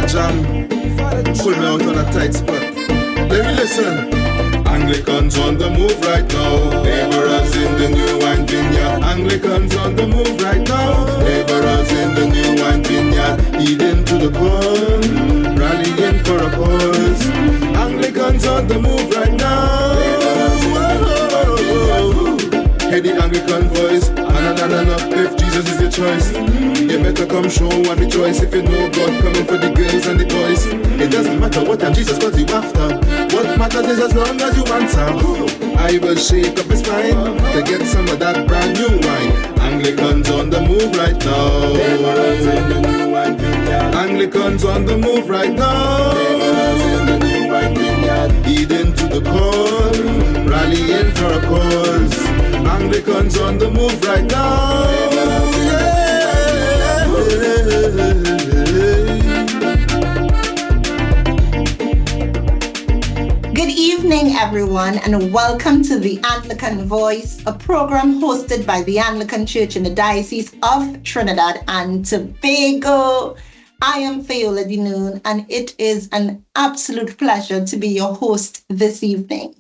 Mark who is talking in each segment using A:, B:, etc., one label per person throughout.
A: Father Jam, put me out on a tight spot. Let me listen. Anglicans on the move right now. Laborers in the new wine vineyard. Anglicans on the move right now. Laborers in the new wine vineyard. Heeding to the call, rallying for a cause. Anglicans on the move right now. Hear the Anglican voice. If Jesus is your choice, you better come show and rejoice. If you know God coming for the girls and the boys, it doesn't matter what time Jesus calls you after. What matters is as long as you answer. I will shake up my spine to get some of that brand new wine. Anglicans on the move right now. Anglicans on the move right now. Heeding to the call, rallying for a cause. Anglicans on the move right now.
B: Good evening, everyone, and welcome to the Anglican Voice, a program hosted by the Anglican Church in the Diocese of Trinidad and Tobago. I am Fayola Dinoon, and it is an absolute pleasure to be your host this evening.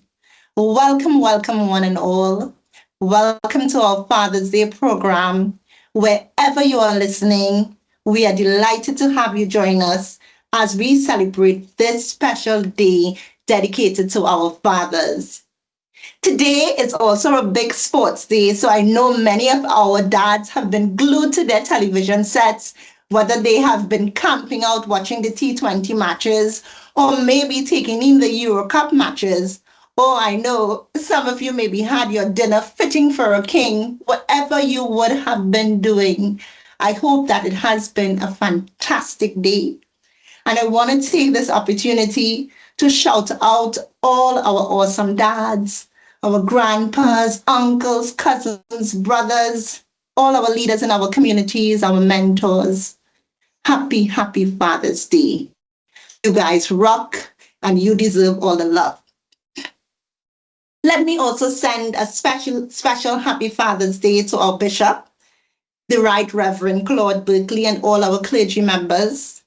B: Welcome, welcome, one and all. Welcome to our Father's Day program. Wherever you are listening, we are delighted to have you join us as we celebrate this special day dedicated to our fathers. Today is also a big sports day, so I know many of our dads have been glued to their television sets, whether they have been camping out watching the T20 matches or maybe taking in the Euro Cup matches. Oh, I know some of you maybe had your dinner fitting for a king. Whatever you would have been doing, I hope that it has been a fantastic day. And I want to take this opportunity to shout out all our awesome dads, our grandpas, uncles, cousins, brothers, all our leaders in our communities, our mentors. Happy, happy Father's Day. You guys rock and you deserve all the love. Let me also send a special happy Father's Day to our Bishop, the Right Reverend Claude Berkeley, and all our clergy members.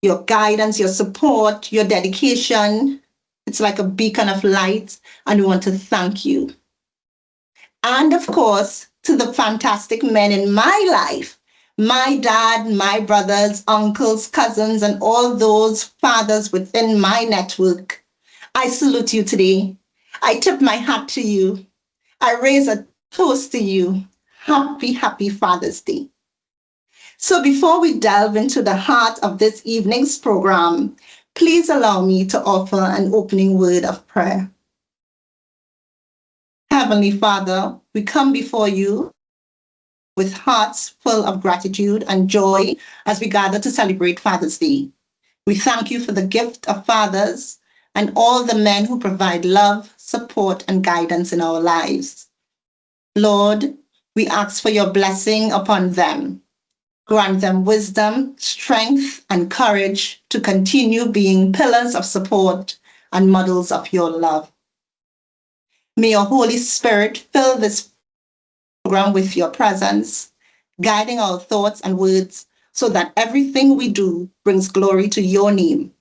B: Your guidance, your support, your dedication, it's like a beacon of light, and we want to thank you. And of course, to the fantastic men in my life, my dad, my brothers, uncles, cousins, and all those fathers within my network. I salute you today. I tip my hat to you. I raise a toast to you. Happy, happy Father's Day. So before we delve into the heart of this evening's program, please allow me to offer an opening word of prayer. Heavenly Father, we come before you with hearts full of gratitude and joy as we gather to celebrate Father's Day. We thank you for the gift of fathers and all the men who provide love, support, and guidance in our lives. Lord, we ask for your blessing upon them. Grant them wisdom, strength, and courage to continue being pillars of support and models of your love. May your Holy Spirit fill this program with your presence, guiding our thoughts and words so that everything we do brings glory to your name.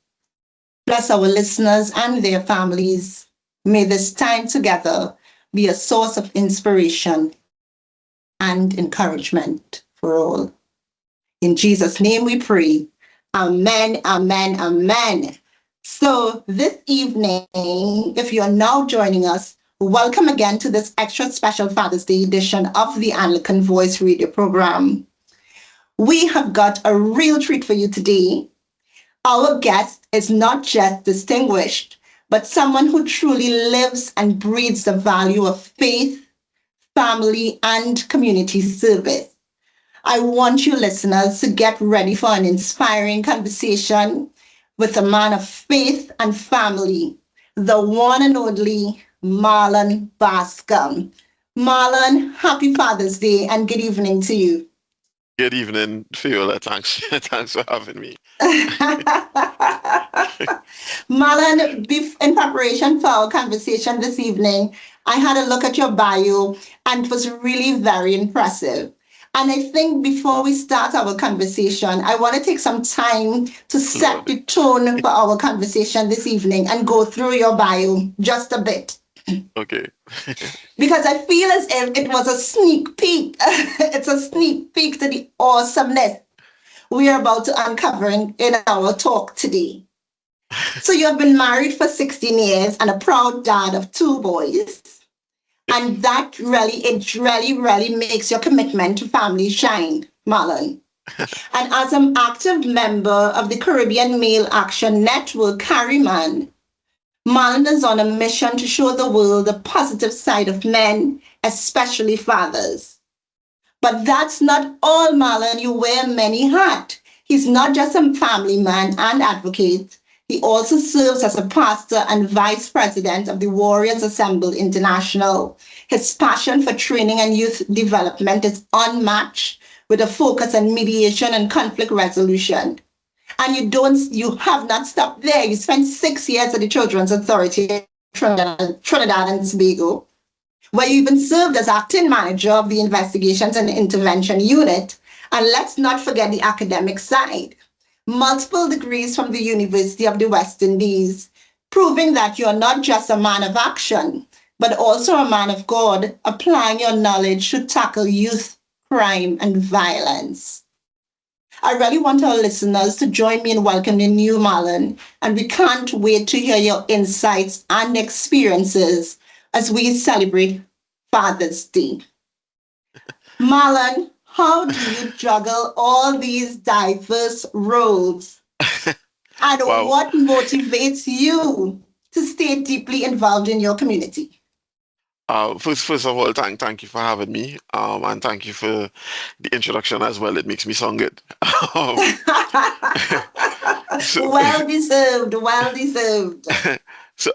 B: Bless our listeners and their families. May this time together be a source of inspiration and encouragement for all. In Jesus' name we pray. Amen, amen, amen. So this evening, if you're now joining us, welcome again to this extra special Father's Day edition of the Anglican Voice radio program. We have got a real treat for you today. Our guest is not just distinguished, but someone who truly lives and breathes the value of faith, family, and community service. I want you listeners to get ready for an inspiring conversation with a man of faith and family, the one and only Marlon Bascom. Marlon, happy Father's Day and good evening to you.
C: Good evening, Fiona. Thanks for having me.
B: Marlon, in preparation for our conversation this evening, I had a look at your bio and it was really very impressive. And I think before we start our conversation, I want to take some time to set
C: Lord.
B: the tone for our conversation this evening and go through your bio just a bit.
C: Okay.
B: Because I feel as if it was a sneak peek. It's a sneak peek to the awesomeness we are about to uncover in our talk today. So you have been married for 16 years and a proud dad of two boys. And that really makes your commitment to family shine, Marlon. And as an active member of the Caribbean Male Action Network, Carryman, Marlon is on a mission to show the world the positive side of men, especially fathers. But that's not all, Marlon. You wear many hats. He's not just a family man and advocate. He also serves as a pastor and vice president of the Warriors Assembled International. His passion for training and youth development is unmatched, with a focus on mediation and conflict resolution. And you have not stopped there. You spent 6 years at the Children's Authority in Trinidad and Tobago, where you even served as acting manager of the Investigations and Intervention Unit. And let's not forget the academic side. Multiple degrees from the University of the West Indies, proving that you're not just a man of action, but also a man of God, applying your knowledge to tackle youth, crime, and violence. I really want our listeners to join me in welcoming you, Marlon, and we can't wait to hear your insights and experiences as we celebrate Father's Day. Marlon, how do you juggle all these diverse roles? And
C: Wow.
B: what motivates you to stay deeply involved in your community?
C: First of all, thank you for having me. And thank you for the introduction as well. It makes me sound good. Um, so,
B: Well deserved, well deserved.
C: to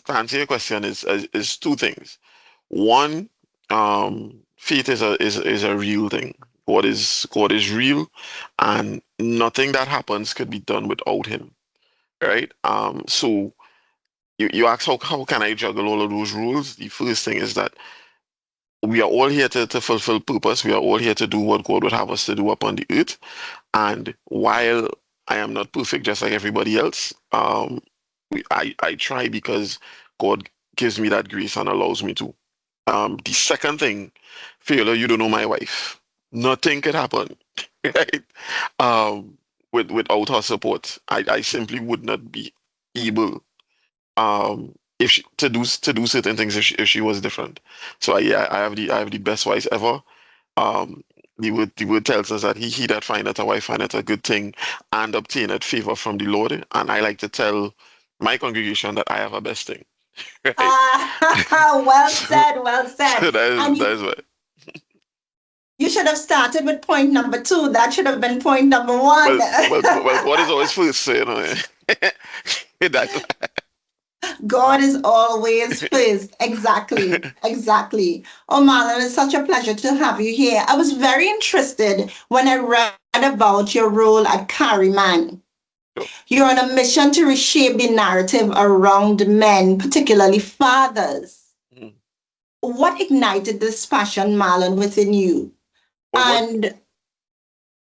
C: answer your question is two things. One, faith is a real thing. God is real, and nothing that happens could be done without Him, right? So you ask how can I juggle all of those rules? The first thing is that we are all here to fulfill purpose. We are all here to do what God would have us to do upon the earth. And while I am not perfect, just like everybody else, I try because God gives me that grace and allows me to. The second thing, Fiona, you don't know my wife. Nothing could happen, right? Without her support, I simply would not be able if she, to do certain things if she was different. So yeah, I have the best wife ever. Um, the word tells us that he that findeth a wife findeth a good thing and obtaineth favor from the Lord. And I like to tell my congregation that I have a best thing, right?
B: Well
C: So,
B: said, well
C: so
B: said.
C: that is
B: And
C: that is what.
B: you should have started with point number two. That should have been point number one.
C: Well, God is always first, so, that.
B: God is always first. Exactly. Exactly. Oh, Marlon, it's such a pleasure to have you here. I was very interested when I read about your role at Carryman. You're on a mission to reshape the narrative around men, particularly fathers.
C: Mm.
B: What ignited this passion, Marlon, within you?
C: What?
B: And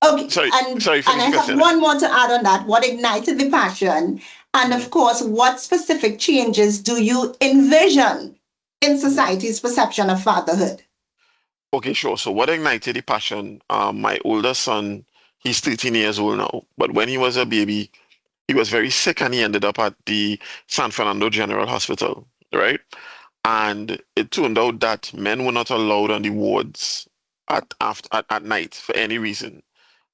B: okay,
C: Sorry.
B: and
C: Finish
B: I
C: the
B: have
C: question.
B: one more to add on that. What ignited the passion? And
C: Mhm,
B: of course, what specific changes do you envision in
C: mhm.
B: society's perception of fatherhood?
C: Okay, sure. So what ignited the passion? My older son, he's 13 years old now, but when he was a baby, he was very sick and he ended up at the San Fernando General Hospital, right? And it turned out that men were not allowed on the wards at night for any reason.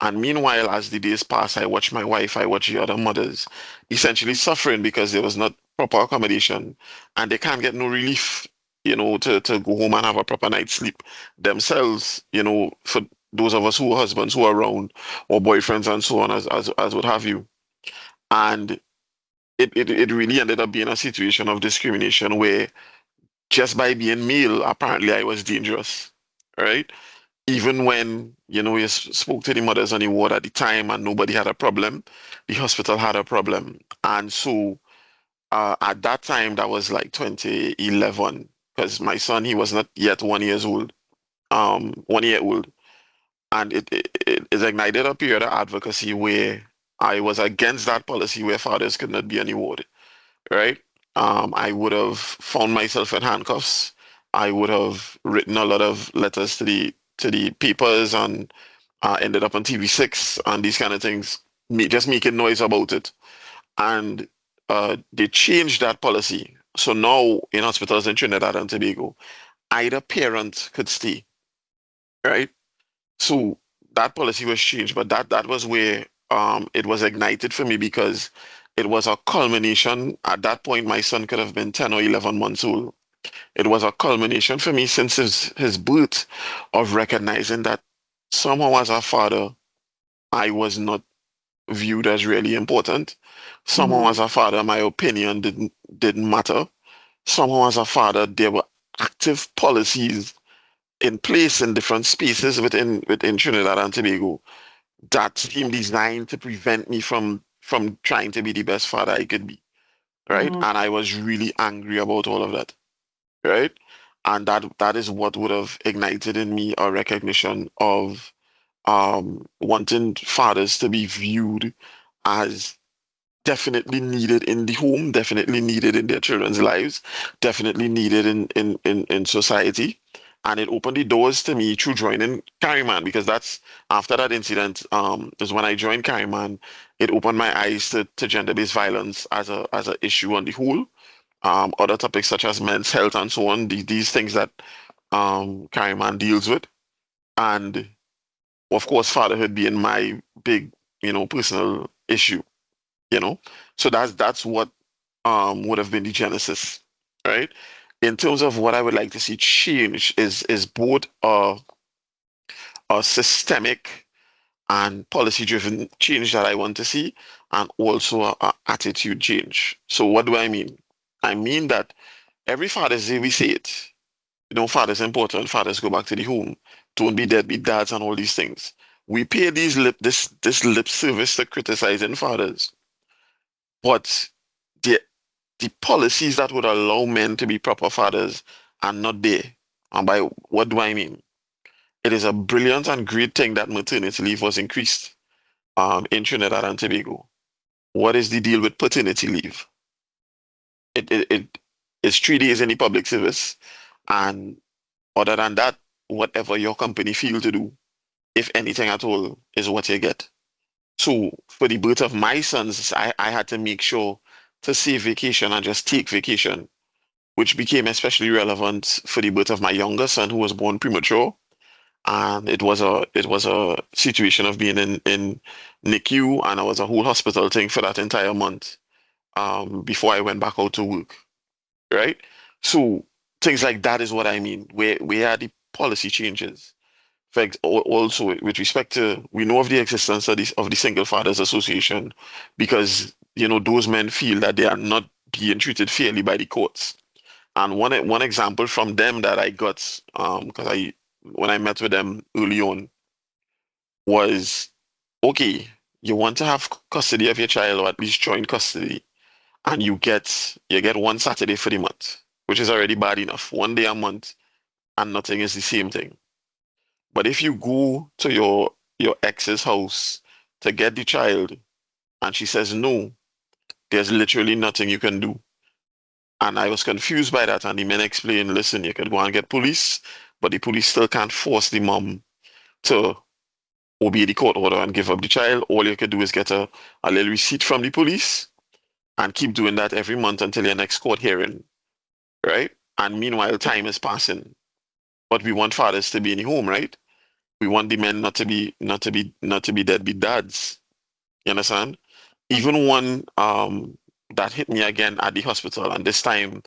C: And meanwhile, as the days passed, I watched my wife, I watched the other mothers essentially suffering because there was not proper accommodation and they can't get no relief, to go home and have a proper night's sleep themselves, for those of us who are husbands who are around or boyfriends and so on as what have you. And it really ended up being a situation of discrimination where just by being male, apparently I was dangerous, right? Even when, you spoke to the mothers on the ward at the time and nobody had a problem, the hospital had a problem. And so at that time, that was like 2011, because my son, he was not yet 1 year old, 1 year old. and it ignited a period of advocacy where I was against that policy where fathers could not be on the ward, right? I would have found myself in handcuffs. I would have written a lot of letters to the papers and ended up on TV6 and these kind of things, just making noise about it. And they changed that policy. So now in hospitals in Trinidad and Tobago, either parent could stay, right? So that policy was changed, but that was where it was ignited for me because it was a culmination. At that point, my son could have been 10 or 11 months old. It was a culmination for me since his birth of recognizing that somehow as a father, I was not viewed as really important. Somehow as
B: Mhm.
C: a father, my opinion didn't matter. Somehow as a father, there were active policies in place in different spaces within Trinidad and Tobago that seemed designed to prevent me from trying to be the best father I could be, right?
B: Mhm.
C: And I was really angry about all of that, right? And that is what would have ignited in me a recognition of wanting fathers to be viewed as definitely needed in the home, definitely needed in their children's lives, definitely needed in society. And it opened the doors to me through joining Carryman because that's after that incident, is when I joined Carryman, it opened my eyes to gender-based violence as a issue on the whole. Other topics such as men's health and so on, these things that Carryman deals with. And of course, fatherhood being my big, personal issue, you know. So that's what would have been the genesis, right? In terms of what I would like to see change is both a systemic and policy driven change that I want to see, and also a attitude change. So what do I mean? I mean that every Father's Day we say it. Father's important. Fathers go back to the home. Don't be deadbeat dads and all these things. We pay this lip service to criticizing fathers, but the the policies that would allow men to be proper fathers are not there. And by what do I mean? It is a brilliant and great thing that maternity leave was increased in Trinidad and Tobago. What is the deal with paternity leave? It is 3 days in the public service, and other than that, whatever your company feel to do, if anything at all, is what you get. So for the birth of my sons, I had to make sure to save vacation and just take vacation, which became especially relevant for the birth of my younger son who was born premature. And it was a situation of being in NICU, and I was a whole hospital thing for that entire month before I went back out to work, right? So things like that is what I mean. Where are the policy changes? Also, with respect to, we know of the existence of the Single Fathers Association because those men feel that they are not being treated fairly by the courts. And one example from them that I got, because I when I met with them early on, was okay, you want to have custody of your child or at least joint custody, and you get one Saturday for the month, which is already bad enough. One day a month and nothing is the same thing. But if you go to your ex's house to get the child and she says no, there's literally nothing you can do. And I was confused by that. And the men explained, listen, you could go and get police, but the police still can't force the mom to obey the court order and give up the child. All you could do is get a little receipt from the police and keep doing that every month until your next court hearing, right? And meanwhile, time is passing. But we want fathers to be in the home, right? We want the men not to be deadbeat dads. You understand? Even one that hit me again at the hospital, and this time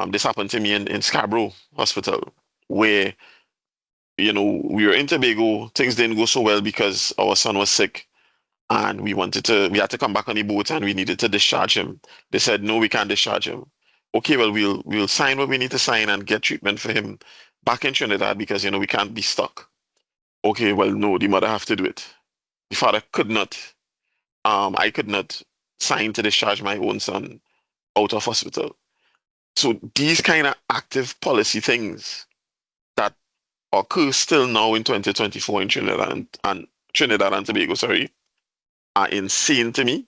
C: this happened to me in Scarborough Hospital, where we were in Tobago. Things didn't go so well because our son was sick, and we had to come back on the boat, and we needed to discharge him. They said no, we can't discharge him. Okay, well we'll sign what we need to sign and get treatment for him back in Trinidad because we can't be stuck. Okay, well no, the mother have to do it. The father could not. I could not sign to discharge my own son out of hospital. So these kind of active policy things that occur still now in 2024 in Trinidad and Tobago, sorry, are insane to me.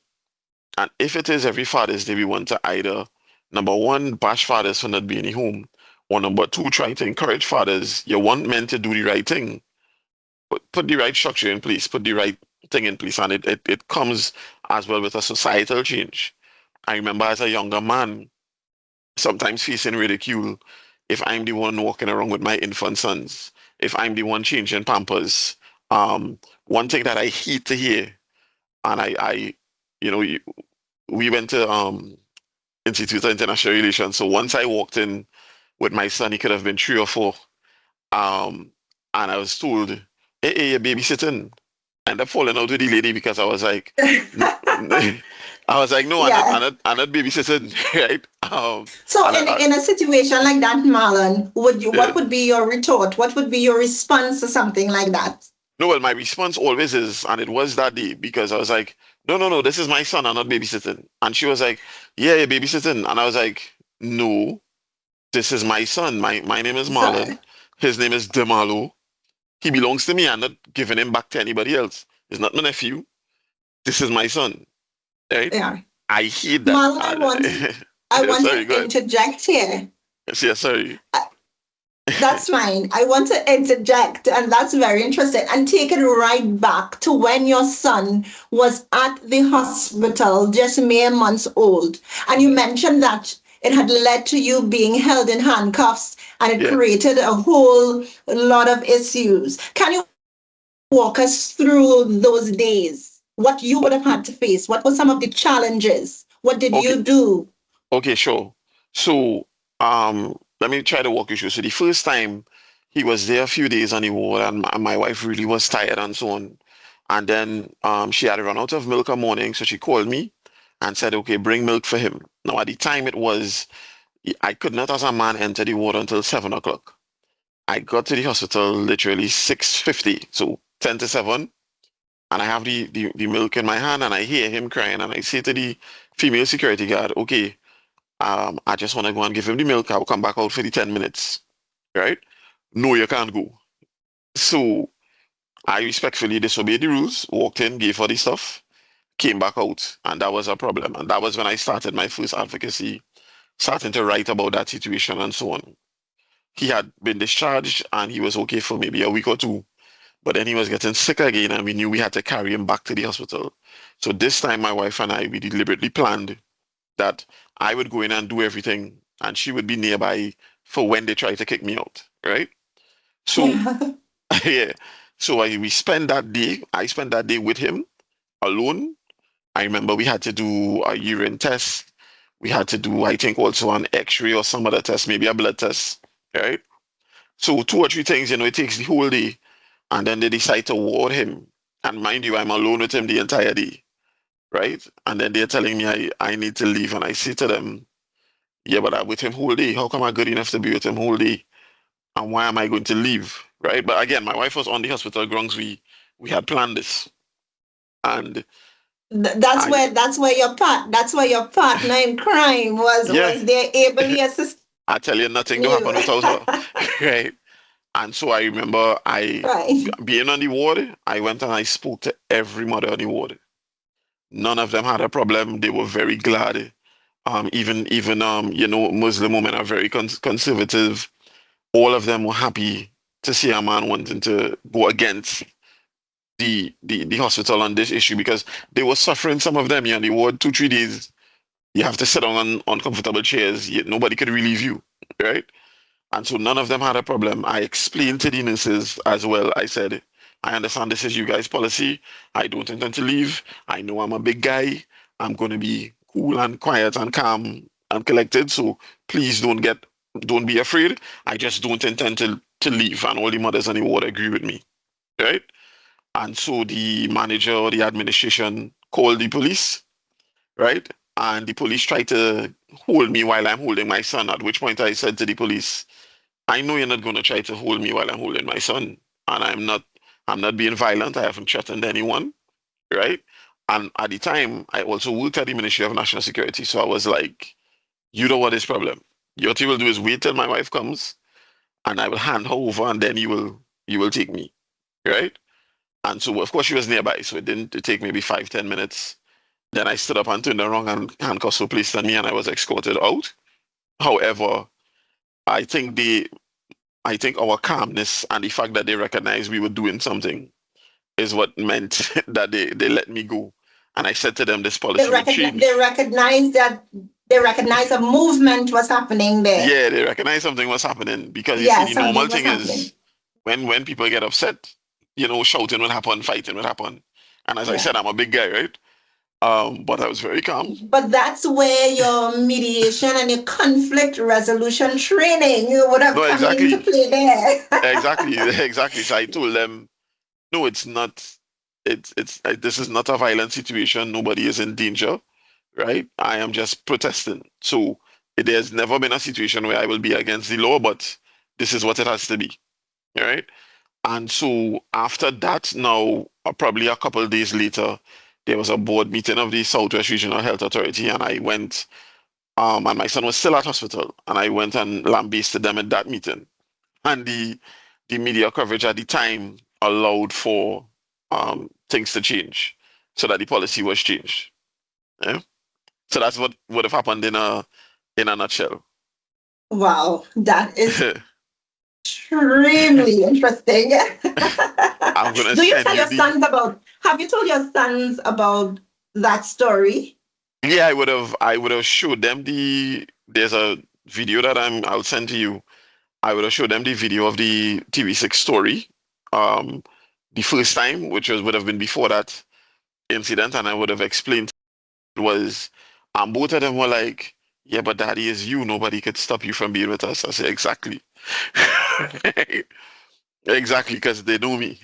C: And if it is every Father's Day, we want to either number one, bash fathers for not being at home, or number two, try to encourage fathers. You want men to do the right thing, put the right structure in place, put the right thing in place, and it comes as well with a societal change. I remember as a younger man, sometimes facing ridicule if I'm the one walking around with my infant sons, if I'm the one changing pampers. One thing that I hate to hear, and you know, we went to Institute of International Relations. So once I walked in with my son, he could have been 3 or 4. Um, and I was told, hey, you're babysitting. I ended up falling out with the lady because I was like, I was like, no,
B: Yeah.
C: I'm not babysitting, right?
B: So
C: And
B: in a situation like that, Marlon,
C: yeah.
B: what would be your retort? What would be your response to something like that?
C: No, well, my response always is, and it was that day because I was like, no, no, no, this is my son. I'm not babysitting. And she was like, yeah, you're babysitting. And I was like, no, this is my son. My name is
B: So
C: Marlon. His name is Demalo. He belongs to me. I'm not giving him back to anybody else. He's not my nephew. This is my son, right?
B: yeah.
C: I hate that.
B: Marlon, I
C: Yeah,
B: want
C: sorry,
B: to
C: go ahead.
B: interject here.
C: Yes, yeah, sorry.
B: That's fine. I want to interject, and that's very interesting, and take it right back to when your son was at the hospital, just mere months old. And you mentioned that it had led to you being held in handcuffs, and it
C: Yeah.
B: created a whole lot of issues. Can you walk us through those days? What you would have had to face? What were some of the challenges? What did
C: Okay.
B: you do?
C: Okay, sure. So, let me try to walk you through. So the first time he was there a few days on the ward, and my wife really was tired and so on. And then she had run out of milk a morning, so she called me and said, "Okay, bring milk for him." Now at the time it was I could not as a man enter the ward until 7 o'clock. I got to the hospital literally 6:50, so 10 to 7, and I have the milk in my hand, and I hear him crying, and I say to the female security guard, "Okay, I just want to go and give him the milk. I'll come back out for the 10 minutes, right?" "No, you can't go." So I respectfully disobeyed the rules, walked in, gave her the stuff, came back out, and that was a problem. And that was when I started my first advocacy, starting to write about that situation and so on. He had been discharged and he was okay for maybe a week or two, but then he was getting sick again, and we knew we had to carry him back to the hospital. So this time, my wife and I, we deliberately planned that I would go in and do everything, and she would be nearby for when they try to kick me out, right? So,
B: Yeah.
C: yeah. So we spent that day. I spent that day with him alone. I remember we had to do a urine test. We had to do, I think, also an X-ray or some other test, maybe a blood test, right? So 2 or 3 things, it takes the whole day, and then they decide to ward him. And mind you, I'm alone with him the entire day, right? And then they're telling me I need to leave, and I say to them, yeah, but I'm with him whole day. How come I'm good enough to be with him whole day? And why am I going to leave? Right? But again, my wife was on the hospital grounds. We had planned this. And I
B: That's where your partner in crime
C: yeah,
B: was there ably assisting
C: I tell you nothing to
B: you.
C: happen without her. Right? And so I remember
B: Right.
C: being on the ward, I went and I spoke to every mother on the ward. None of them had a problem. They were very glad. Even Muslim women are very conservative. All of them were happy to see a man wanting to go against the hospital on this issue because they were suffering. Some of them, the ward 2 3 days. You have to sit on uncomfortable chairs. Yet nobody could relieve you, right? And so none of them had a problem. I explained to the nurses as well. I said, I understand this is you guys' policy. I don't intend to leave. I know I'm a big guy. I'm going to be cool and quiet and calm and collected. So please don't be afraid. I just don't intend to leave. And all the mothers on the ward agree with me, right? And so the manager or the administration called the police, right? And the police tried to hold me while I'm holding my son, at which point I said to the police, I know you're not going to try to hold me while I'm holding my son. And I'm not being violent. I haven't threatened anyone, right? And at the time, I also worked at the Ministry of National Security. So I was like, you know what is problem? What you will do is wait till my wife comes and I will hand her over, and then you will take me, right? And so of course she was nearby, so it take maybe 5, 10 minutes. Then I stood up and turned around and handcuffs were placed on me, and I was escorted out. However, I think the I think our calmness and the fact that they recognized we were doing something is what meant that they let me go. And I said to them, this policy would
B: They
C: change.
B: recognize that they recognize a movement was happening there.
C: Yeah, they recognized something was happening because you see,
B: Yeah,
C: the normal
B: something was
C: thing
B: happening.
C: is when people get upset, shouting will happen, fighting will happen. And as I said,
B: Right.
C: I'm a big guy, right? But I was very calm.
B: But that's where your mediation and your conflict resolution training would
C: No,
B: have come into
C: exactly,
B: play there.
C: exactly, exactly. So I told them, no, it's not. This is not a violent situation. Nobody is in danger, right? I am just protesting. So there's never been a situation where I will be against the law, but this is what it has to be, right? And so after that, now probably a couple of days later, there was a board meeting of the Southwest Regional Health Authority, and I went. And my son was still at hospital, and I went and lambasted them at that meeting. And the media coverage at the time allowed for things to change, so that the policy was changed. Yeah? So that's what would have happened in a nutshell.
B: Wow, that is extremely interesting.
C: I'm gonna
B: Do you
C: send
B: tell
C: you
B: your
C: the.
B: sons about, have you told your sons about that story?
C: Yeah, I would have showed them there's a video that I'll send to you. I would have showed them the video of the TV6 story, um, the first time, which would have been before that incident, and I would have explained it was, both of them were like, "Yeah, but daddy is you. Nobody could stop you from being with us." I said, "Exactly, exactly, because they know me."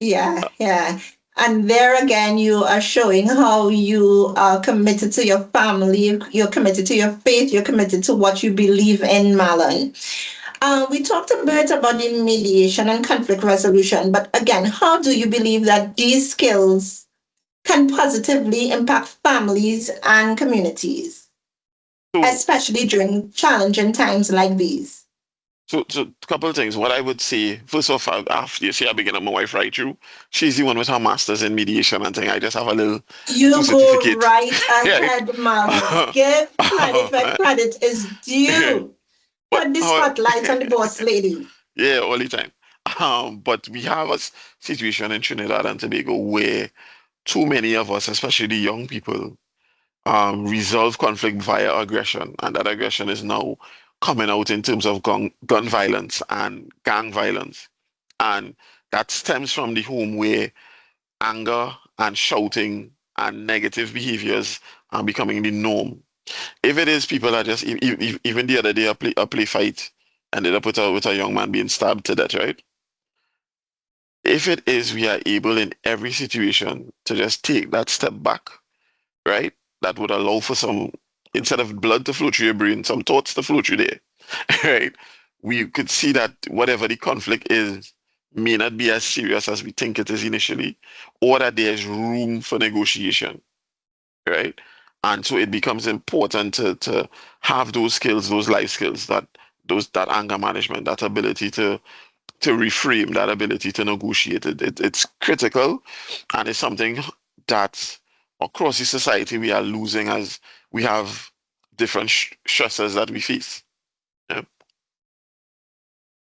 B: Yeah, yeah. And there again, you are showing how you are committed to your family, you're committed to your faith, you're committed to what you believe in, Marlon. We talked a bit about the mediation and conflict resolution, but again, how do you believe that these skills can positively impact families and communities,
C: So,
B: especially during challenging times like these?
C: so a couple of things. What I would say, first off, after you see, I begin up my wife right through. She's the one with her master's in mediation and thing. I just have a little two
B: You go
C: certificate.
B: right
C: Right?
B: ahead, Marlon. Give credit where credit is due.
C: But
B: Put the spotlight on the boss lady.
C: yeah, all the time. But we have a situation in Trinidad and Tobago where too many of us, especially the young people, resolve conflict via aggression, and that aggression is now coming out in terms of gun violence and gang violence, and that stems from the home where anger and shouting and negative behaviors are becoming the norm. If it is people that just even the other day a play fight ended up with a young man being stabbed to death, right? If it is we are able in every situation to just take that step back, right? That would allow for some, instead of blood to flow through your brain, some thoughts to flow through there, right? We could see that whatever the conflict is may not be as serious as we think it is initially, or that there's room for negotiation, right? And so it becomes important to have those skills, those life skills, that anger management, that ability to reframe, that ability to negotiate. It's critical, and it's something that across the society we are losing as we have different stresses that we face. Yeah.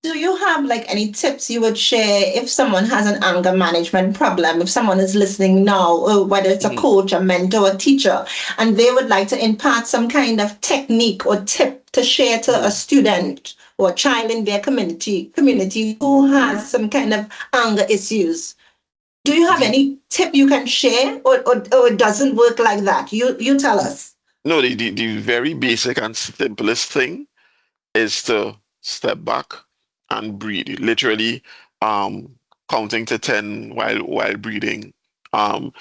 B: Do you have like any tips you would share if someone has an anger management problem? If someone is listening now, or whether it's a
C: Mhm.
B: coach, a mentor, a teacher, and they would like to impart some kind of technique or tip to share to a
C: Mhm.
B: student or a child in their community who has some kind of anger issues. Do you have
C: The,
B: any tip you can share, or it doesn't work like that? You tell us.
C: no, the very basic and simplest thing is to step back and breathe. Literally, um, counting to 10 while breathing. Um,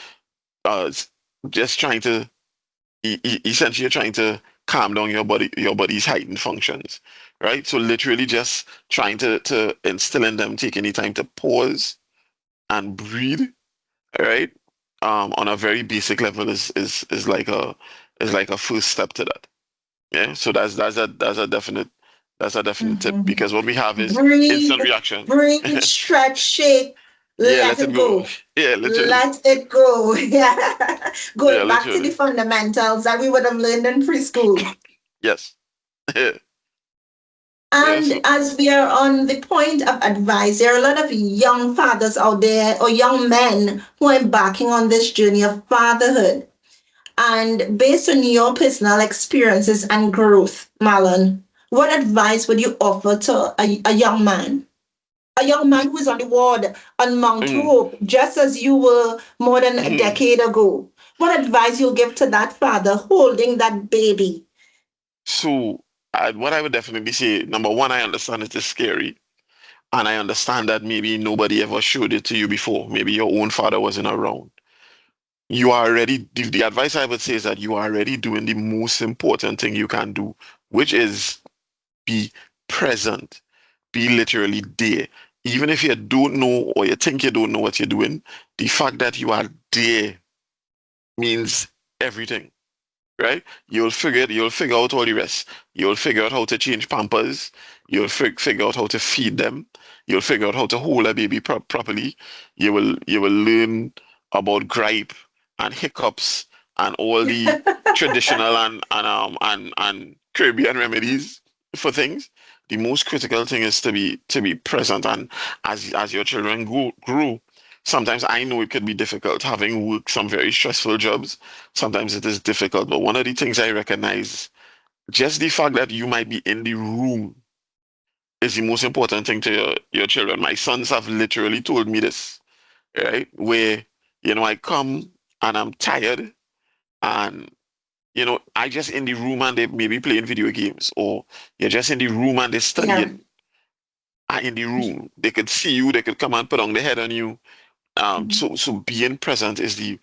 C: s- just trying to essentially trying to calm down your body's heightened functions, right? So literally just trying to instill in them, take any time to pause and breathe, right? On a very basic level is like a first step to that. Yeah. So that's a definite That's a definite tip
B: Mhm.
C: because what we have is
B: Breathe,
C: instant reaction.
B: breathe, stretch, shake,
C: Yeah,
B: let
C: let it
B: it
C: go.
B: go.
C: Yeah, literally.
B: Let it go. Yeah.
C: Yeah,
B: Going back to the
C: literally.
B: fundamentals that we would have learned in preschool.
C: Yes. Yeah. Yeah.
B: And
C: So,
B: as we are on the point of advice, there are a lot of young fathers out there or young men who are embarking on this journey of fatherhood. And based on your personal experiences and growth, Marlon, what advice would you offer to a young man? A young man who is on the ward on Mount
C: mm,
B: Hope, just as you were more than a
C: mhm.
B: decade ago. What advice you'll give to that father holding that baby?
C: So, what I would definitely say, number one, I understand it is scary, and I understand that maybe nobody ever showed it to you before. Maybe your own father wasn't around. You are already, the advice I would say is that you are already doing the most important thing you can do, which is be present, be literally there. Even if you don't know or you think you don't know what you're doing, the fact that you are there means everything, right? You'll figure out all the rest. You'll figure out how to change pampers. You'll figure out how to feed them. You'll figure out how to hold a baby properly. You will learn about gripe and hiccups and all the traditional and Caribbean remedies for things. The most critical thing is to be present, and as your children grow, sometimes I know it could be difficult having worked some very stressful jobs. Sometimes it is difficult, but one of the things I recognize, just the fact that you might be in the room is the most important thing to your children. My sons have literally told me this, right? Where, I come and I'm tired and, I just in the room and they maybe playing video games, or you're just in the room and they're
B: Yeah,
C: studying. Are in the room. They could see you, they could come and put on their head on you. So being present is the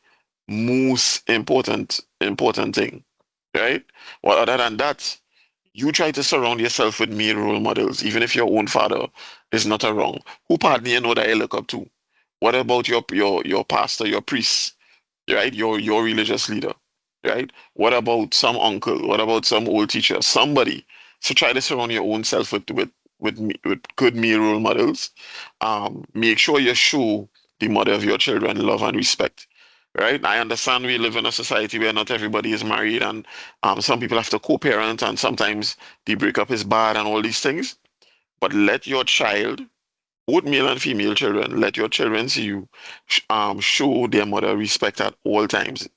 C: most important thing, right? Well, other than that, you try to surround yourself with male role models, even if your own father is not around. Who partner you know that you look up to? What about your pastor, your priest, right? Your religious leader, right? What about some uncle? What about some old teacher? Somebody. So try to surround your own self with good male role models. Make sure you show the mother of your children love and respect. Right? I understand we live in a society where not everybody is married, and some people have to co-parent, and sometimes the breakup is bad and all these things. But let your child, both male and female children, let your children see you show their mother respect at all times.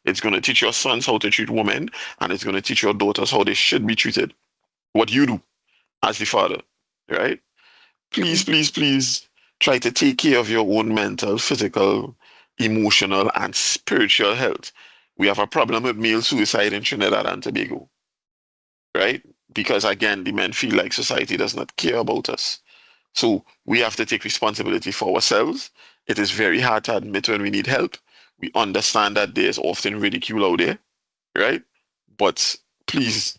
C: It's going to teach your sons how to treat women, and it's going to teach your daughters how they should be treated. What you do as the father, right? Please, please, please try to take care of your own mental, physical, emotional, and spiritual health. We have a problem with male suicide in Trinidad and Tobago, right? Because again, the men feel like society does not care about us. So we have to take responsibility for ourselves. It is very hard to admit when we need help. We understand that there's often ridicule out there, right? But please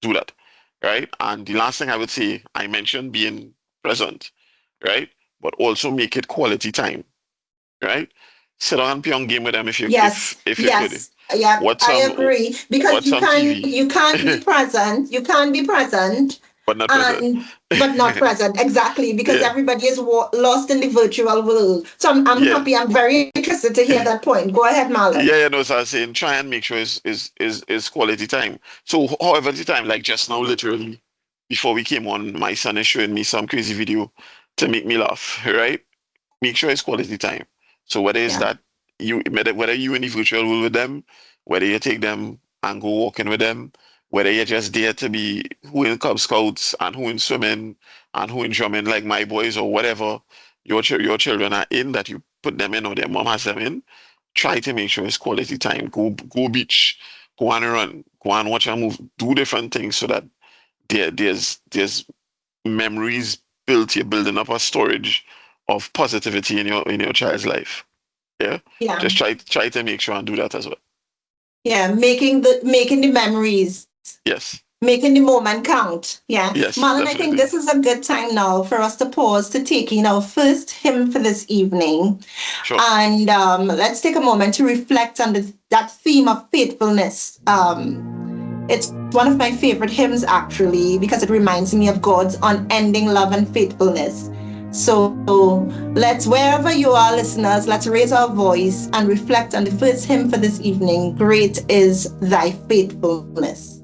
C: do that, right? And the last thing I would say, I mentioned being present, right? But also make it quality time, right? Sit down and play on game with them
B: yes,
C: if you could.
B: yes, yeah,
C: Watch
B: I
C: some
B: agree. Because
C: watch some TV,
B: you can't be present, you can't be present
C: but not present.
B: and but not present exactly because
C: Yeah,
B: everybody is lost in the virtual world. So I'm
C: yeah.
B: happy. I'm very interested to hear that point. Go ahead, Marlon.
C: Yeah, no, so I was saying try and make sure is quality time. So however the time, like just now, literally, before we came on, my son is showing me some crazy video to make me laugh, right? Make sure it's quality time. So whether it's
B: Yeah,
C: that whether you in the virtual world with them, whether you take them and go walking with them, whether you're just there to be who in Cub Scouts and who in swimming and who in drumming like my boys or whatever your children are in that you put them in or their mom has them in, try to make sure it's quality time. Go beach, go on a run, go and watch a move, do different things so that there's memories built. You're building up a storage of positivity in your child's life. Yeah,
B: yeah,
C: just try to make sure and do that as well.
B: yeah. Making the memories.
C: Yes,
B: Making the moment count. Yeah.
C: yes,
B: Marlon, I think
C: definitely.
B: this is a good time now for us to pause to take in our first hymn for this evening.
C: Sure.
B: And let's take a moment to reflect on that theme of faithfulness. It's one of my favorite hymns actually because it reminds me of God's unending love and faithfulness. So let's, wherever you are, listeners, let's raise our voice and reflect on the first hymn for this evening. Great is thy faithfulness.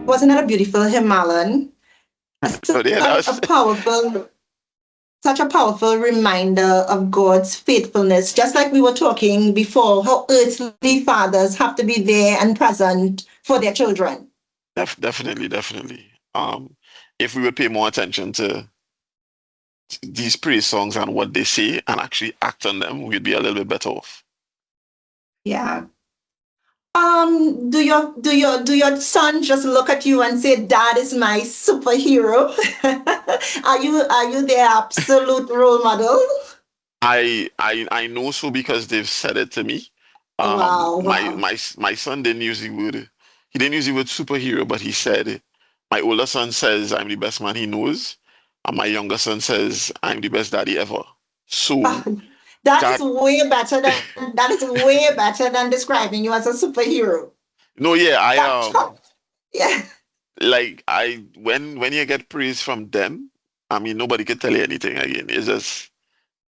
B: Wasn't that a beautiful hymn, Alan?
C: So yeah,
B: Such a powerful, such a powerful reminder of God's faithfulness. Just like we were talking before, how earthly fathers have to be there and present for their children.
C: definitely, definitely. If we would pay more attention to these praise songs and what they say and actually act on them, we'd be a little bit better off.
B: Yeah. Do your son just look at you and say, "Dad is my superhero"? Are you their absolute role model?
C: I know so because they've said it to me.
B: Wow,
C: My
B: wow.
C: my my son didn't use the word. He didn't use the word superhero, but he said, my older son says I'm the best man he knows, and my younger son says I'm the best daddy ever.
B: Ah,
C: So
B: that is
C: that
B: way better than describing you as a superhero.
C: No, yeah,
B: That yeah.
C: like I when you get praise from them, I mean nobody can tell you anything again. It's just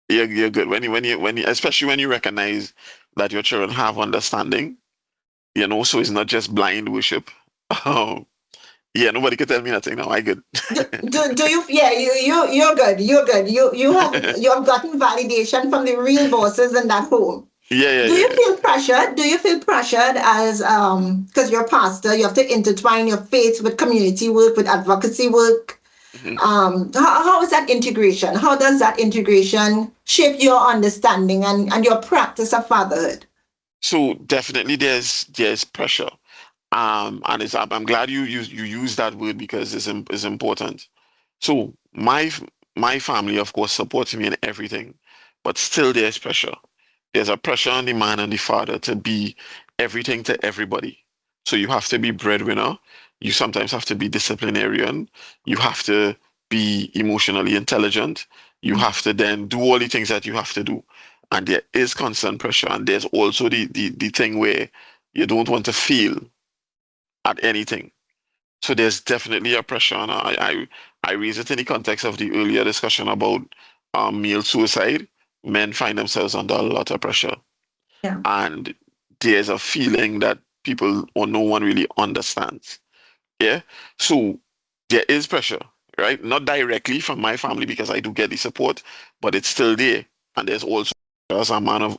C: you're good. When you especially when you recognize that your children have understanding, so it's not just blind worship. Um, yeah, nobody can tell me nothing now. I good.
B: Do you yeah you're good, you have gotten validation from the real bosses in that home.
C: Yeah, yeah,
B: Do
C: yeah,
B: you
C: yeah.
B: feel pressured? Do you feel pressured as because you're a pastor, you have to intertwine your faith with community work, with advocacy work.
C: Mhm.
B: How is that integration? How does that integration shape your understanding and your practice of fatherhood?
C: So definitely there's pressure. And I'm glad you use that word because it's important. So my family, of course, supports me in everything, but still there's pressure. There's a pressure on the man and the father to be everything to everybody. So you have to be breadwinner. You sometimes have to be disciplinarian. You have to be emotionally intelligent. You have to then do all the things that you have to do. And there is constant pressure. And there's also the thing where you don't want to fail at anything. So there's definitely a pressure, and I raise it in the context of the earlier discussion about male suicide. Men find themselves under a lot of pressure,
B: Yeah.
C: and there's a feeling that people or no one really understands. Yeah, so there is pressure, right? Not directly from my family because I do get the support, but it's still there, and there's also as a man of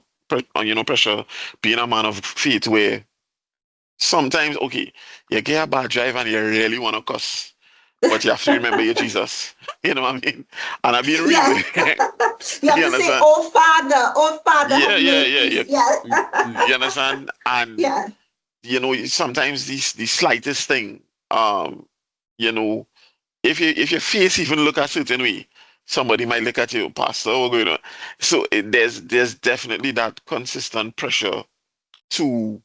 C: pressure, being a man of faith, where sometimes, okay, you get a bad drive and you really want to cuss, but you have to remember your Jesus. You know what I mean? And I've been real
B: Yeah.
C: with it.
B: You have
C: You
B: to say,
C: understand?
B: oh Father,
C: Yeah,
B: have
C: yeah, yeah,
B: mercy.
C: yeah.
B: Yeah.
C: You understand? And
B: Yeah.
C: sometimes the slightest thing, um, you know, if your face even look a certain way, somebody might look at you, Pastor, what's going on? So there's definitely that consistent pressure to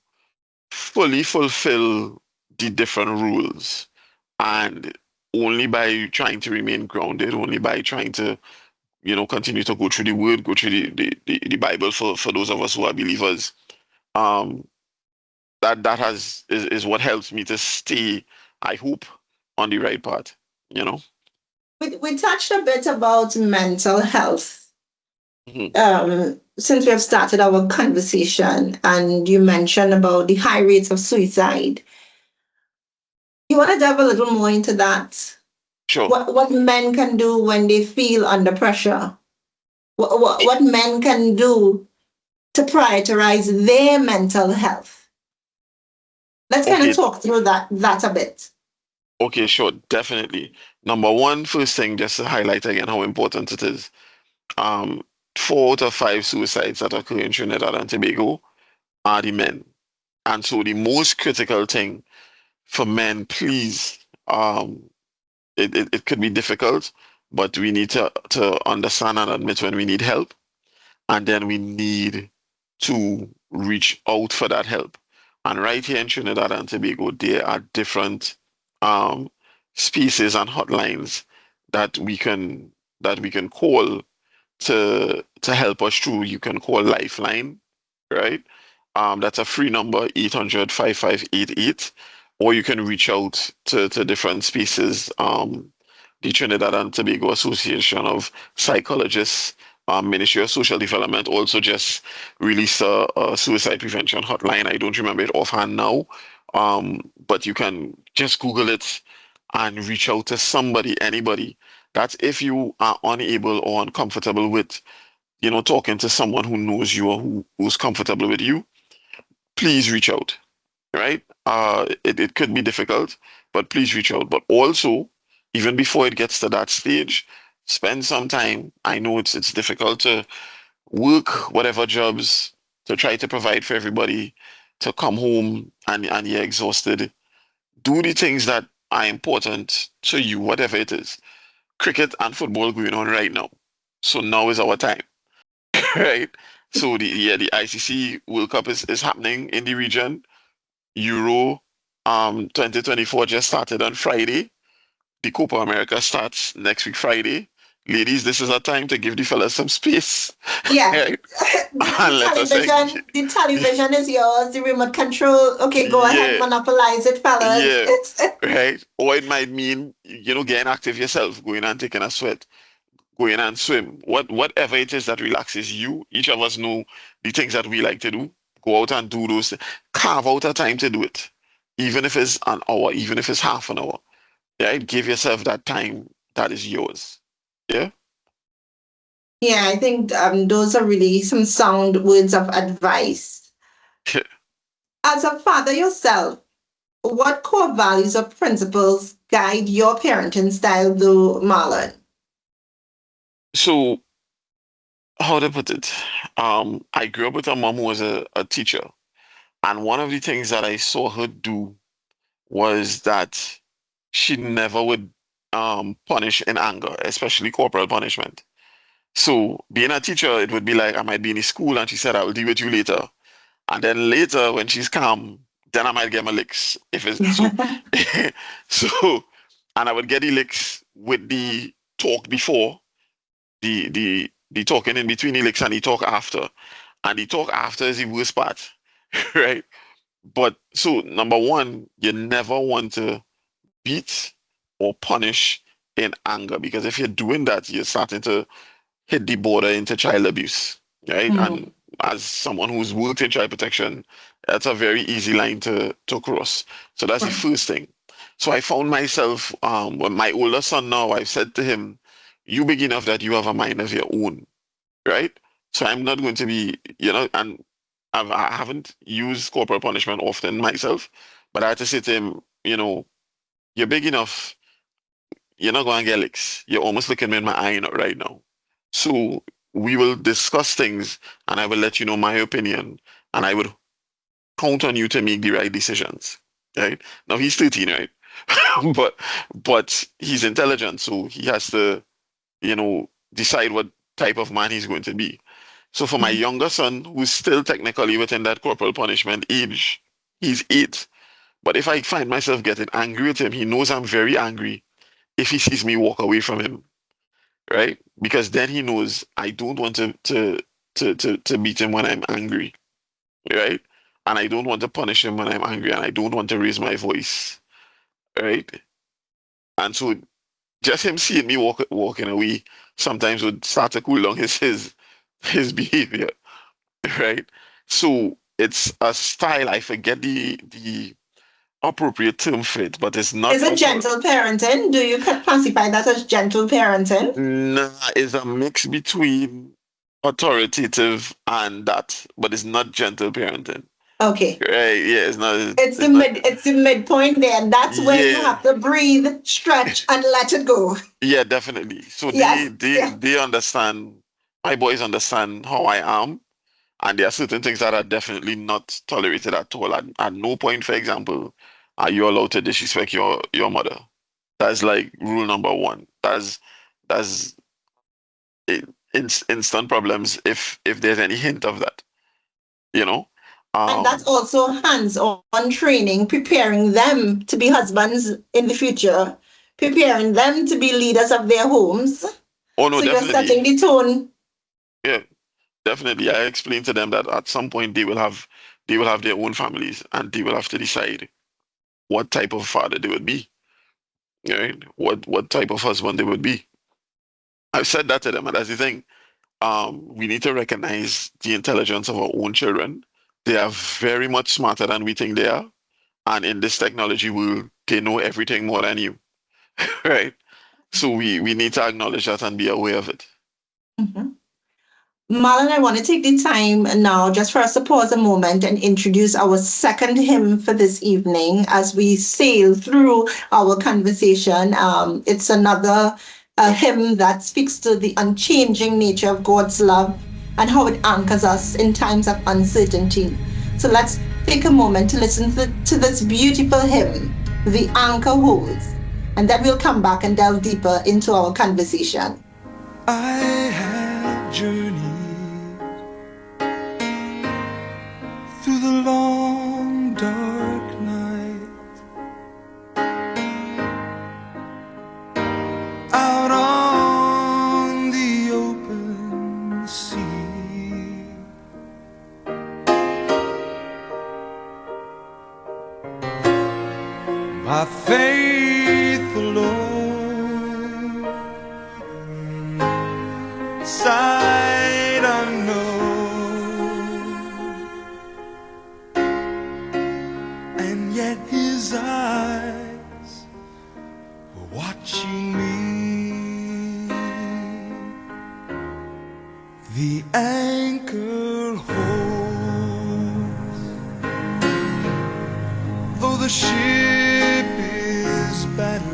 C: fully fulfill the different rules. And only by trying to remain grounded, only by trying to, continue to go through the word, go through the Bible for those of us who are believers, um, that is what helps me to stay, I hope, on the right path, you know?
B: We touched a bit about mental health
C: Mhm.
B: since we have started our conversation, and you mentioned about the high rates of suicide. You want to dive a little more into that?
C: Sure.
B: What men can do when they feel under pressure? What men can do to prioritize their mental health? Let's kind of
C: Okay,
B: talk through that a bit.
C: okay, sure, definitely. Number one, first thing, just to highlight again how important it is. Um, 4 out of 5 suicides that occur in Trinidad and Tobago are the men. And so the most critical thing for men, please, it could be difficult, but we need to understand and admit when we need help, and then we need to reach out for that help. And right here in Trinidad and Tobago, there are different um, spaces and hotlines that we can call to help us through. You can call Lifeline, right? That's a free number, 800-5588, or you can reach out to different spaces. The Trinidad and Tobago Association of Psychologists, Ministry of Social Development also just released a suicide prevention hotline. I don't remember it offhand now, but you can just Google it and reach out to somebody, anybody. That's if you are unable or uncomfortable with talking to someone who knows you or who's comfortable with you, please reach out, right? It could be difficult, but please reach out. But also, even before it gets to that stage, spend some time. I know it's difficult to work whatever jobs to try to provide for everybody, to come home and you're exhausted. Do the things that are important to you, whatever it is. Cricket and football going on right now. So now is our time. Right? So the ICC World Cup is happening in the region. Euro 2024 just started on Friday. The Copa America starts next week Friday. ladies, this is a time to give the fellas some space,
B: Yeah.
C: right? And let us
B: The television is yours, the remote control. Okay, go ahead,
C: yeah,
B: monopolize it, fellas.
C: yeah, right. Or it might mean, getting active yourself, going and taking a sweat, going and swim. Whatever it is that relaxes you. Each of us know the things that we like to do. Go out and do those. Carve out a time to do it, even if it's an hour, even if it's half an hour. Right? Give yourself that time that is yours. Yeah.
B: Yeah, I think those are really some sound words of advice. As a father yourself, what core values or principles guide your parenting style, though, Marlon?
C: So how to put it? I grew up with a mom who was a teacher, and one of the things that I saw her do was that she never would punish in anger, especially corporal punishment. So being a teacher, it would be like I might be in the school and she said, I will deal with you later. And then later when she's calm, then I might get my licks. If it's so so and I would get the licks with the talk before, the talking in between the licks and the talk after. And the talk after is the worst part, right? But so number one, you never want to beat or punish in anger because if you're doing that, you're starting to hit the border into child abuse, right?
B: Mm.
C: And as someone who's worked in child protection, that's a very easy line to cross. So that's the
B: Right.
C: first thing. So I found myself, with my older son now, I've said to him, you big enough that you have a mind of your own, right? So I'm not going to be, and I haven't used corporal punishment often myself, but I had to say to him, you're big enough, you're not going to get licks. You're almost looking me in my eye right now. So we will discuss things and I will let you know my opinion and I would count on you to make the right decisions. Right? Now he's 13, right? but but he's intelligent, so he has to, decide what type of man he's going to be. So for my
B: Mhm.
C: younger son, who's still technically within that corporal punishment age, he's 8. But if I find myself getting angry with him, he knows I'm very angry if he sees me walk away from him, right? Because then he knows I don't want to beat him when I'm angry, right? And I don't want to punish him when I'm angry, and I don't want to raise my voice, right? And so just him seeing me walking away sometimes would start to cool down his behavior, right? So it's a style. I forget the appropriate term for it, but it's not
B: Is it
C: authority.
B: gentle parenting? Do you classify that as gentle parenting?
C: Nah, it's a mix between authoritative and that, but it's not gentle parenting.
B: Okay.
C: Right? Yeah, it's not.
B: It's the
C: It's not.
B: midpoint there. And that's where you
C: Yeah,
B: have to breathe, stretch, and let it go.
C: yeah, definitely. So they
B: Yes.
C: they
B: Yeah.
C: they understand. My boys understand how I am, and there are certain things that are definitely not tolerated at all. At no point, for example, are you allowed to disrespect your mother. That's like rule number one. That's instant problems if there's any hint of that, you know.
B: And that's
C: Um,
B: also hands-on training, preparing them to be husbands in the future, preparing them to be leaders of their homes.
C: oh no,
B: So you're
C: definitely,
B: setting the tone.
C: yeah, definitely. I explained to them that at some point they will have their own families and they will have to decide what type of father they would be, right? What type of husband they would be. I've said that to them, and that's the thing. We need to recognize the intelligence of our own children. They are very much smarter than we think they are, and in this technology world, they know everything more than you, right? So we need to acknowledge that and be aware of it.
B: Mhm. Marlon, I want to take the time now just for us to pause a moment and introduce our second hymn for this evening as we sail through our conversation. It's another hymn that speaks to the unchanging nature of God's love and how it anchors us in times of uncertainty. So let's take a moment to listen to this beautiful hymn, The Anchor Holds, and then we'll come back and delve deeper into our conversation.
A: I have journeyed through the long dark night, out on
D: my faith alone, sight unknown, and yet his eyes were watching me. The anchor holds, though the ship is battered.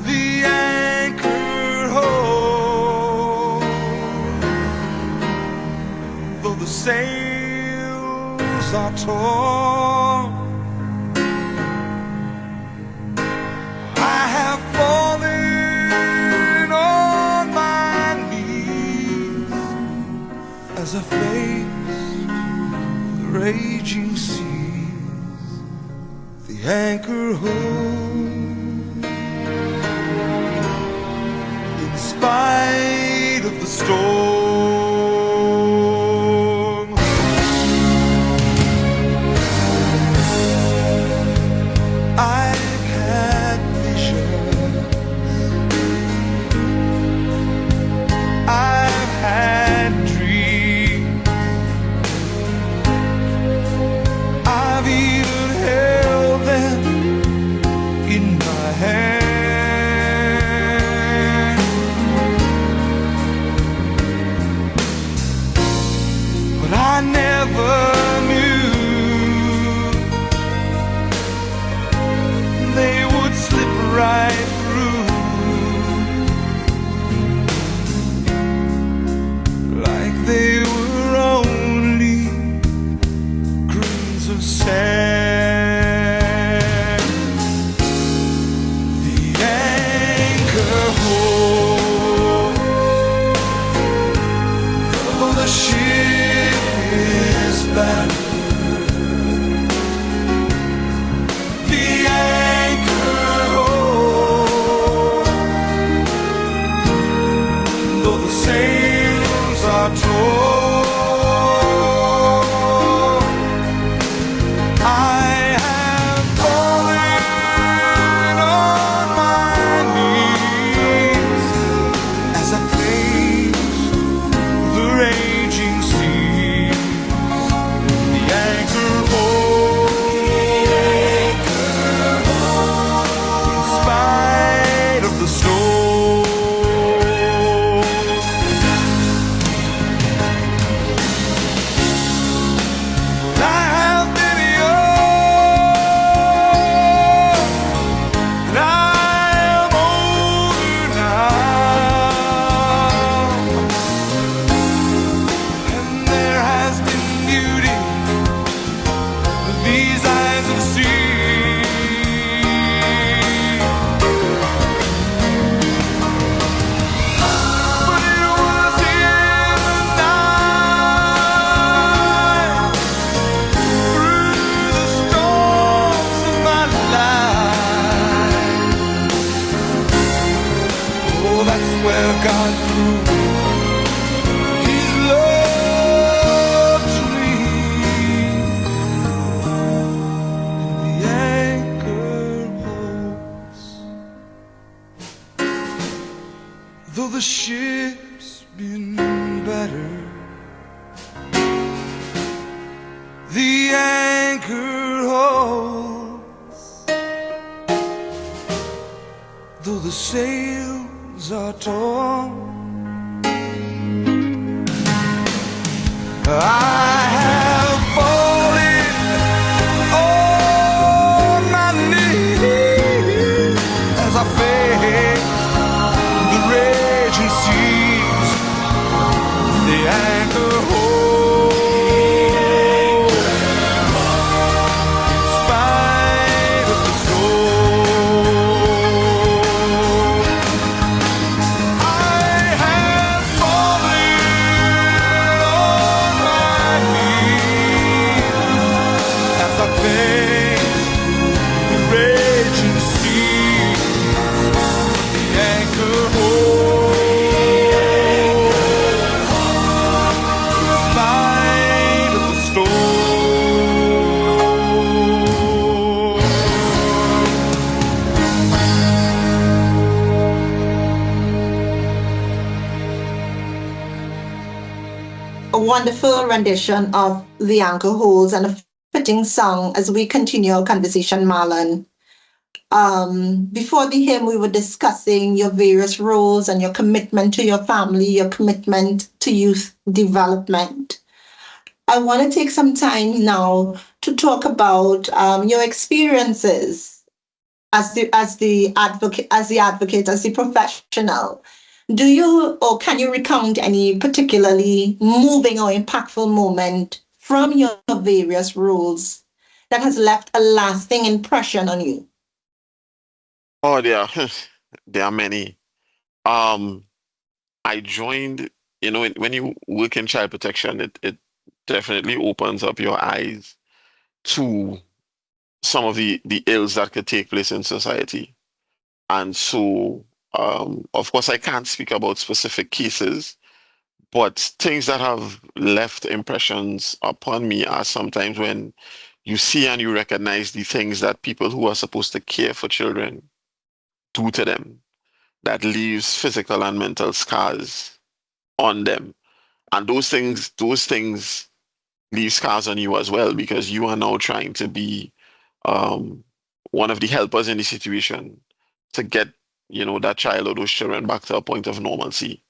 D: The anchor holds, though the sails are torn. I have fallen on my knees as I face the raging seas. The anchor holds in spite of the storm. I've had visions, I've had dreams, I've even held them in my hand. But I never knew they would slip right through like they were only grains of sand. The anchor holds, though the ship is battered. The anchor holds, though the sails are torn. I have fallen on my knees as I face the raging seas. The anchor holds in spite of the storm. I have been young, and I am older now, and there has been beauty that these eyes have seen. But it was in the night, through the storms of my life. Oh, that's where God proved His love to me. The anchor holds, though the ship's been battered. The anchor holds, though the sails are torn. I have fallen on my knees as I face the raging seas. The anchor holds in spite of the storm. I have fallen on my
B: wonderful rendition of The Anchor Holds and a fitting song as we continue our conversation, Marlon. Before the hymn, we were discussing your various roles and your commitment to your family, your commitment to youth development. I want to take some time now to talk about your experiences as the professional. Do you or can you recount any particularly moving or impactful moment from your various roles that has left a lasting impression on you?
C: Oh, there are there are many. Um, I joined, when you work in child protection, it definitely opens up your eyes to some of the ills that could take place in society. And so, of course, I can't speak about specific cases, but things that have left impressions upon me are sometimes when you see and you recognize the things that people who are supposed to care for children do to them that leaves physical and mental scars on them. And those things leave scars on you as well because you are now trying to be um, one of the helpers in the situation to get, that child or those children back to a point of normalcy.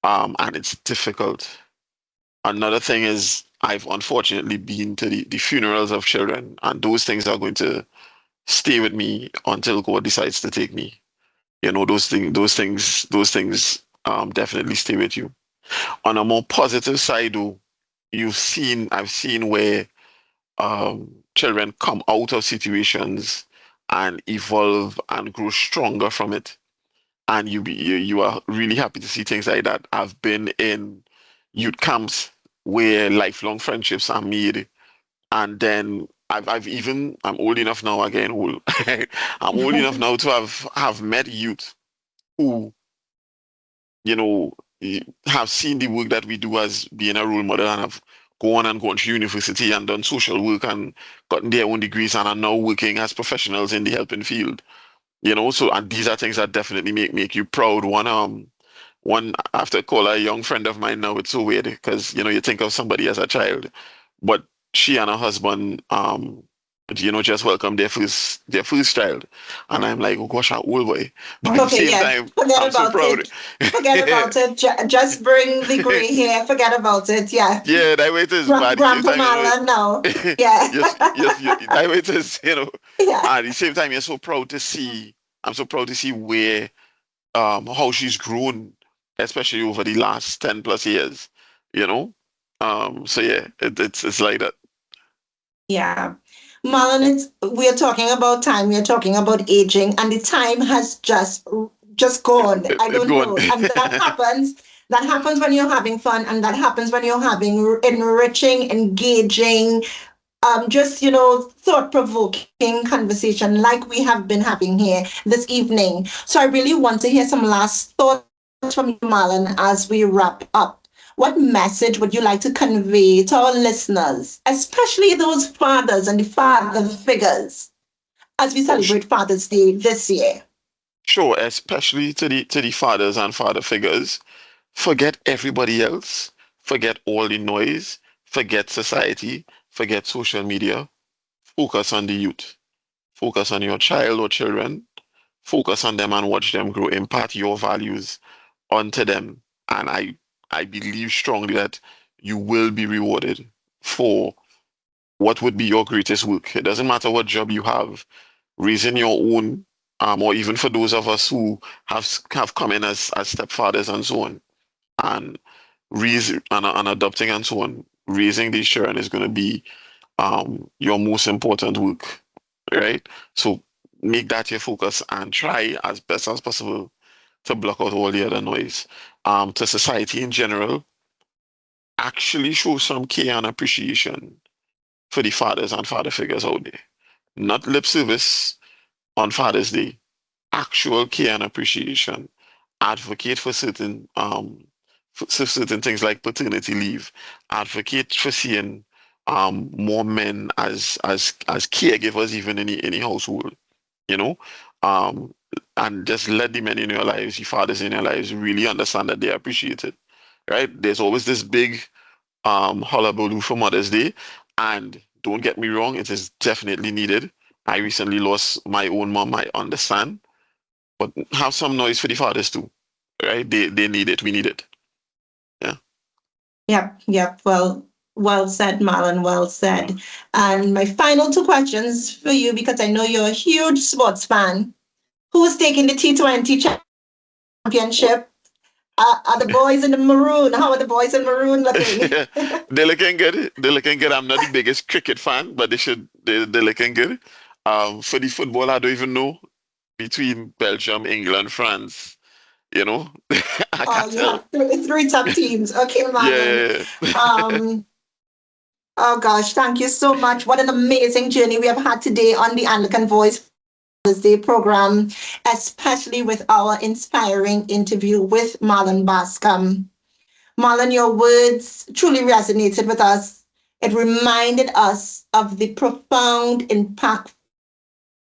C: And it's difficult. Another thing is I've unfortunately been to the funerals of children, and those things are going to stay with me until God decides to take me. Those things definitely stay with you. On a more positive side, though, I've seen where children come out of situations and evolve and grow stronger from it. And you are really happy to see things like that. I've been in youth camps where lifelong friendships are made, and then I'm old enough now again. Old. I'm old enough now to have met youth who you know, have seen the work that we do as being a role model and have gone to university and done social work and gotten their own degrees and are now working as professionals in the helping field. So and these are things that definitely make you proud. One I have to call her a young friend of mine now. It's so weird because you think of somebody as a child, but she and her husband just welcomed their first child, and I'm like, oh gosh, how old boy. But at the
B: Okay,
C: same
B: yeah,
C: time,
B: forget
C: I'm so
B: about
C: proud.
B: it. Forget about it. Just bring the gray hair. Forget about it. Yeah.
C: Yeah, that way it is. But at the same
B: Grandpa
C: time,
B: Marlon now. Yeah.
C: yes, yes, that way it is.
B: Yeah.
C: At the same time, I'm so proud to see where how she's grown, especially over the last 10 plus years, you know. So yeah, it's like that.
B: Yeah. Marlon, we are talking about time, we are talking about aging, and the time has just gone. I
C: It's
B: don't
C: going.
B: know. And that happens when you're having fun, and that happens when you're having enriching, engaging, just thought-provoking conversation like we have been having here this evening. So I really want to hear some last thoughts from you, Marlon, as we wrap up. What message would you like to convey to our listeners, especially those fathers and the father figures, as we
C: Oh,
B: celebrate Father's Day this year?
C: sure, especially to the fathers and father figures. Forget everybody else. Forget all the noise. Forget society. Forget social media. Focus on the youth. Focus on your child or children. Focus on them and watch them grow. Impart your values onto them. And I believe strongly that you will be rewarded for what would be your greatest work. It doesn't matter what job you have, raising your own, or even for those of us who have come in as stepfathers and so on, and raising and adopting and so on. Raising these children is going to be your most important work, right? So make that your focus and try as best as possible to block out all the other noise. To society in general, actually show some care and appreciation for the fathers and father figures out there. Not lip service on Father's Day, actual care and appreciation. Advocate for certain things like paternity leave. Advocate for seeing more men as caregivers even in any household. You know, um, and just let the men in your lives, the fathers in your lives, really understand that they are appreciated. Right? There's always this big hullabaloo for Mother's Day. And don't get me wrong, it is definitely needed. I recently lost my own mom, I understand. But have some noise for the fathers too, right? They need it. We need it. Yeah.
B: Yep. Well said, Marlon. Well said. And my final two questions for you, because I know you're a huge sports fan. Who's taking the T20 championship? Are the boys in the maroon? How are the boys in maroon looking?
C: They're looking good. They're looking good. I'm not the biggest cricket fan, but they're looking good. For the football, I don't even know between Belgium, England, France. You know, I
B: Oh,
C: can't
B: you
C: tell.
B: have three top teams. Okay, Marlon.
C: Yeah,
B: Um, oh gosh, thank you so much. What an amazing journey we have had today on the Anglican Voice Father's Day program, especially with our inspiring interview with Marlon Bascom. Marlon, your words truly resonated with us. It reminded us of the profound impact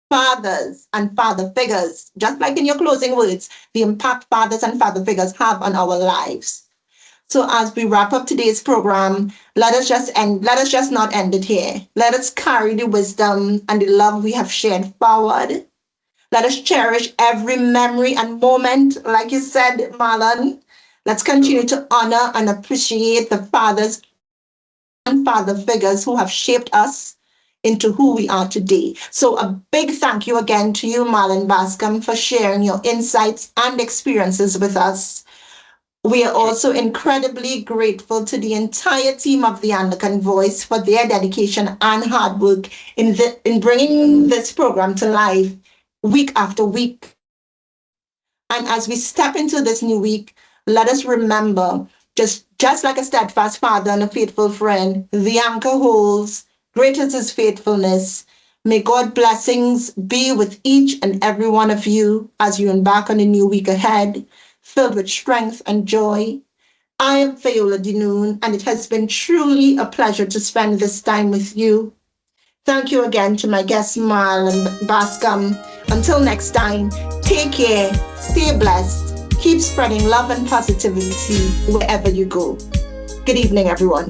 B: fathers and father figures, just like in your closing words, the impact fathers and father figures have on our lives. So as we wrap up today's program, let us just not end it here. Let us carry the wisdom and the love we have shared forward. Let us cherish every memory and moment, like you said, Marlon. Let's continue to honor and appreciate the fathers and father figures who have shaped us into who we are today. So a big thank you again to you, Marlon Bascom, for sharing your insights and experiences with us. We are also incredibly grateful to the entire team of the Anglican Voice for their dedication and hard work in bringing this program to life week after week. And as we step into this new week, let us remember, just like a steadfast father and a faithful friend, the anchor holds, great is his faithfulness. May God blessings be with each and every one of you as you embark on a new week ahead, filled with strength and joy. I am Viola Dinoon, and it has been truly a pleasure to spend this time with you. Thank you again to my guest, Marlon Bascom. Until next time, take care, stay blessed, keep spreading love and positivity wherever you go. Good evening, everyone.